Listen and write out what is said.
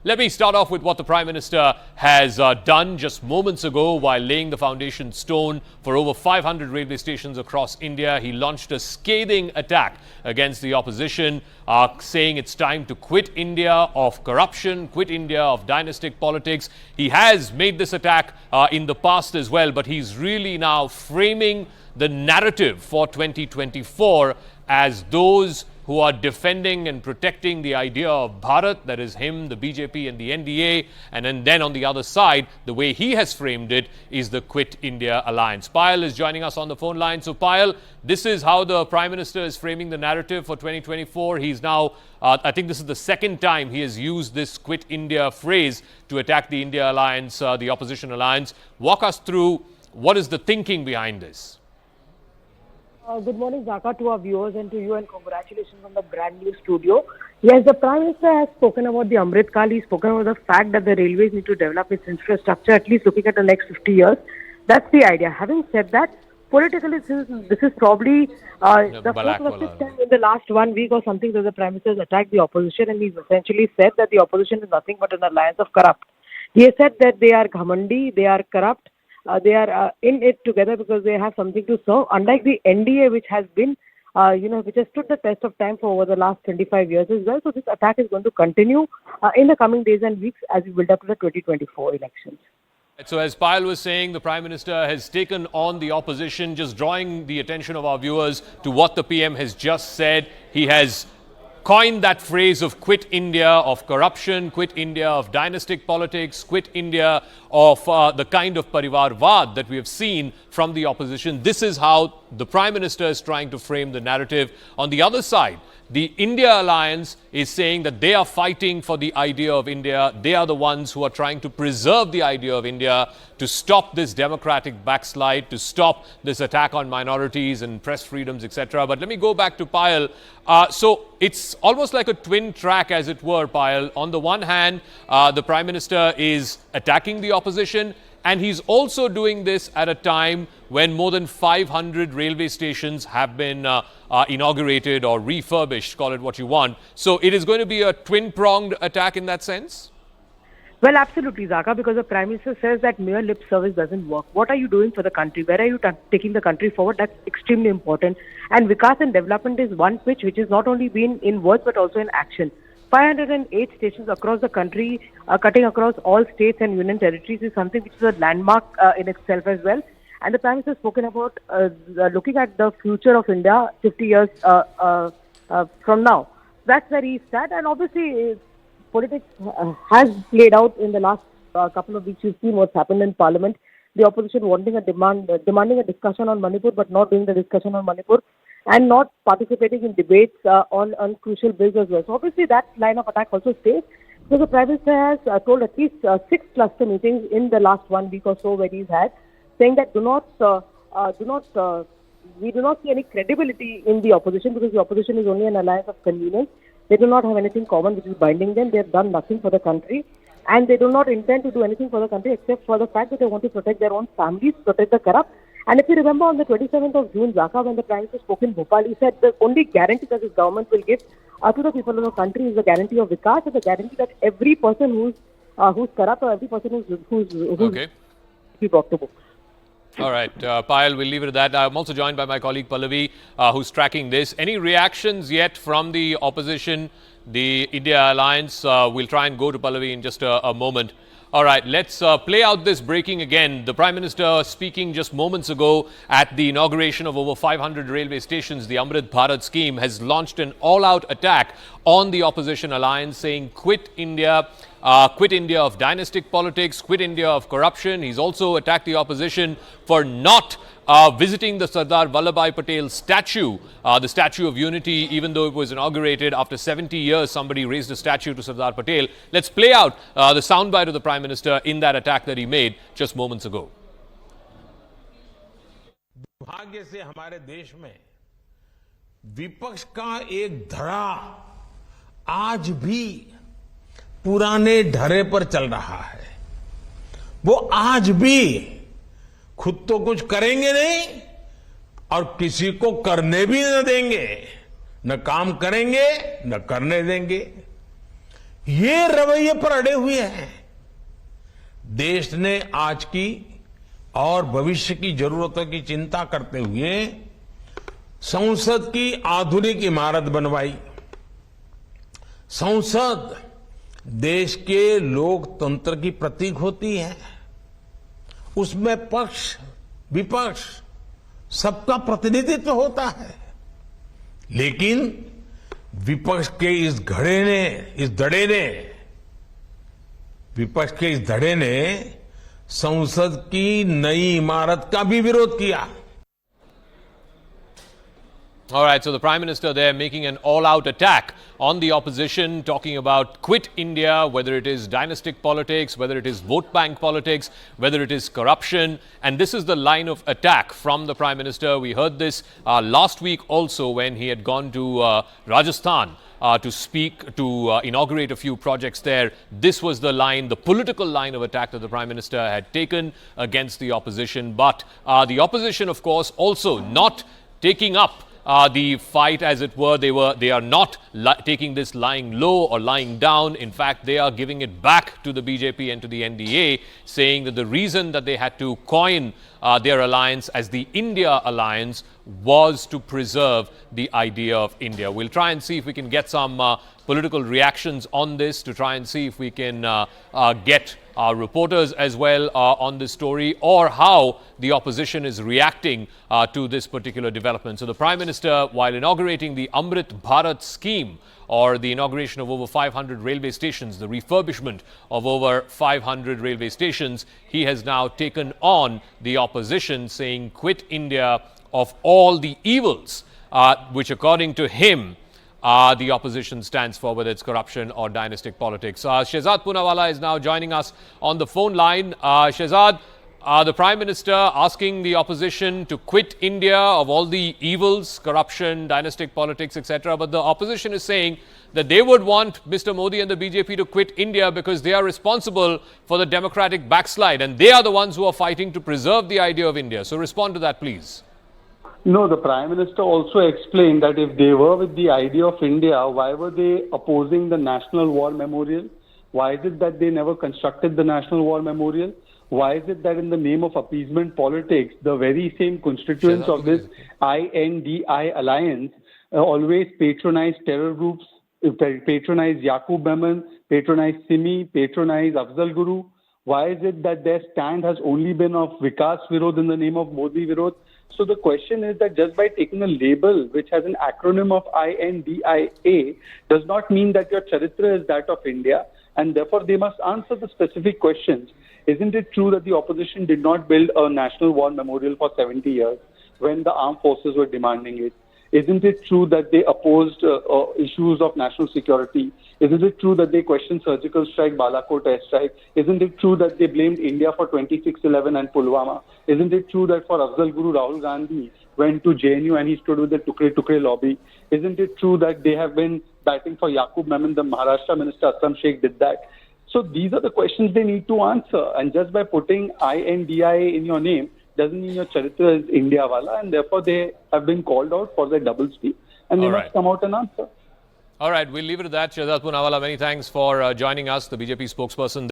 Let me start off with what the Prime Minister has done just moments ago while laying the foundation stone for over 500 railway stations across India. He launched a scathing attack against the opposition, saying it's time to quit India of corruption, quit India of dynastic politics. He has made this attack in the past as well, but he's really now framing the narrative for 2024 as those who are defending and protecting the idea of Bharat, that is him, the BJP and the NDA, and then on the other side, the way he has framed it is the Quit India alliance. Payal is joining us on the phone line. So Payal, this is how the Prime Minister is framing the narrative for 2024. He's now, I think this is the second time he has used this Quit India phrase to attack the India alliance, the opposition alliance. Walk us through what is the thinking behind this. Good morning, Zaka, to our viewers and to you, and congratulations on the brand new studio. Yes, the Prime Minister has spoken about the Amrit Kal. He's spoken about the fact that the railways need to develop its infrastructure, at least looking at the next 50 years. That's the idea. Having said that, politically, this is probably the first or fifth time in the last 1 week or something that the Prime Minister has attacked the opposition, and he's essentially said that the opposition is nothing but an alliance of corrupt. He has said that they are ghamandi, they are corrupt. They are in it together because they have something to serve. Unlike the NDA, which has been, which has stood the test of time for over the last 25 years as well. So this attack is going to continue in the coming days and weeks as we build up to the 2024 elections. So as Payal was saying, the Prime Minister has taken on the opposition, just drawing the attention of our viewers to what the PM has just said. He has coined that phrase of quit India of corruption, quit India of dynastic politics, quit India of the kind of virodh that we have seen from the opposition. This is how the Prime Minister is trying to frame the narrative. On the other side, the India alliance is saying that they are fighting for the idea of India. They are the ones who are trying to preserve the idea of India, to stop this democratic backslide, to stop this attack on minorities and press freedoms, etc. But let me go back to Payal. So it's almost like a twin track, as it were, Payal. On the one hand, the Prime Minister is attacking the opposition, and he's also doing this at a time when more than 500 railway stations have been inaugurated or refurbished, call it what you want. So it is going to be a twin-pronged attack in that sense? Well, absolutely, Zaka, because the Prime Minister says that mere lip service doesn't work. What are you doing for the country? Where are you taking the country forward? That's extremely important. And vikas and development is one pitch which has not only been in words but also in action. 508 stations across the country, cutting across all states and union territories, is something which is a landmark in itself as well. And the Prime Minister has spoken about looking at the future of India 50 years from now. That's where he's at. And obviously, politics has played out in the last couple of weeks. You've seen what's happened in Parliament. The opposition wanting demanding a discussion on Manipur, but not doing the discussion on Manipur, and not participating in debates on crucial bills as well. So obviously that line of attack also stays, because the Prime Minister has told at least 6 cluster meetings in the last 1 week or so where he's had, saying that we do not see any credibility in the opposition, because the opposition is only an alliance of convenience. They do not have anything common which is binding them. They have done nothing for the country, and they do not intend to do anything for the country except for the fact that they want to protect their own families, protect the corrupt. And if you remember, on the 27th of June, Zaka, when the Prime Minister spoke in Bhopal, he said the only guarantee that this government will give to the people of the country is the guarantee of vikas, and the guarantee that every person who's corrupt or every person who's okay, be brought to book. All right, Payal, we'll leave it at that. I'm also joined by my colleague Pallavi, who's tracking this. Any reactions yet from the opposition, the India alliance? We'll try and go to Pallavi in just a moment. All right, let's play out this breaking again. The Prime Minister speaking just moments ago at the inauguration of over 500 railway stations, the Amrit Bharat scheme, has launched an all-out attack on the opposition alliance, saying quit India of dynastic politics, quit India of corruption. He's also attacked the opposition for not visiting the Sardar Vallabhbhai Patel statue, the Statue of Unity, even though it was inaugurated after 70 years. Somebody raised a statue to Sardar Patel. Let's play out the soundbite of the Prime Minister in that attack that he made just moments ago. दुर्भाग्य से हमारे देश में विपक्ष का एक धड़ा आज भी पुराने ढर्रे पर चल रहा है। वो आज भी खुद तो कुछ करेंगे नहीं और किसी को करने भी न देंगे, न काम करेंगे न करने देंगे। ये रवैये पर अड़े हुए हैं। देश ने आज की और भविष्य की जरूरतों की चिंता करते हुए संसद की आधुनिक इमारत बनवाई। संसद देश के लोकतंत्र की प्रतीक होती है। उसमें पक्ष विपक्ष सबका प्रतिनिधित्व होता है, लेकिन विपक्ष के इस धड़े ने संसद की नई इमारत का भी विरोध किया। All right, so the Prime Minister there making an all-out attack on the opposition, talking about Quit India, whether it is dynastic politics, whether it is vote bank politics, whether it is corruption. And this is the line of attack from the Prime Minister. We heard this last week also when he had gone to Rajasthan to speak, to inaugurate a few projects there. This was the line, the political line of attack that the Prime Minister had taken against the opposition. But the opposition, of course, also not taking up the fight, as it were. They are not taking this lying low or lying down. In fact, they are giving it back to the BJP and to the NDA, saying that the reason that they had to coin their alliance as the India alliance was to preserve the idea of India. We'll try and see if we can get some political reactions on this, to try and see if we can get our reporters as well on this story, or how the opposition is reacting to this particular development. So the Prime Minister, while inaugurating the Amrit Bharat scheme, or the inauguration of over 500 railway stations, the refurbishment of over 500 railway stations, he has now taken on the opposition, saying quit India of all the evils, which according to him, the opposition stands for, whether it's corruption or dynastic politics. Shehzad Poonawalla is now joining us on the phone line. Shehzad, the Prime Minister asking the opposition to quit India of all the evils, corruption, dynastic politics, etc. But the opposition is saying that they would want Mr. Modi and the BJP to quit India because they are responsible for the democratic backslide, and they are the ones who are fighting to preserve the idea of India. So respond to that, please. No, the Prime Minister also explained that if they were with the idea of India, why were they opposing the National War Memorial? Why is it that they never constructed the National War Memorial? Why is it that in the name of appeasement politics, the very same constituents of this I.N.D.I. alliance always patronize terror groups, patronize Yaqub Memon, patronize Simi, patronize Afzal Guru? Why is it that their stand has only been of vikas virodh in the name of Modi virodh? So the question is that just by taking a label which has an acronym of I.N.D.I.A. does not mean that your charitra is that of India, and therefore they must answer the specific questions. Isn't it true that the opposition did not build a national war memorial for 70 years when the armed forces were demanding it? Isn't it true that they opposed issues of national security? Isn't it true that they questioned surgical strike, Balakot airstrike? Isn't it true that they blamed India for 26/11 and Pulwama? Isn't it true that for Afzal Guru, Rahul Gandhi went to JNU and he stood with the Tukre lobby? Isn't it true that they have been batting for Yaqub Memon, the Maharashtra Minister Assam Sheikh did that? So these are the questions they need to answer. And just by putting I.N.D.I.A. in your name doesn't mean your charitra is India wala, and therefore they have been called out for their double speak, and they must come out and answer. All right, we'll leave it at that. Shehzad Poonawalla, many thanks for joining us, the BJP spokesperson.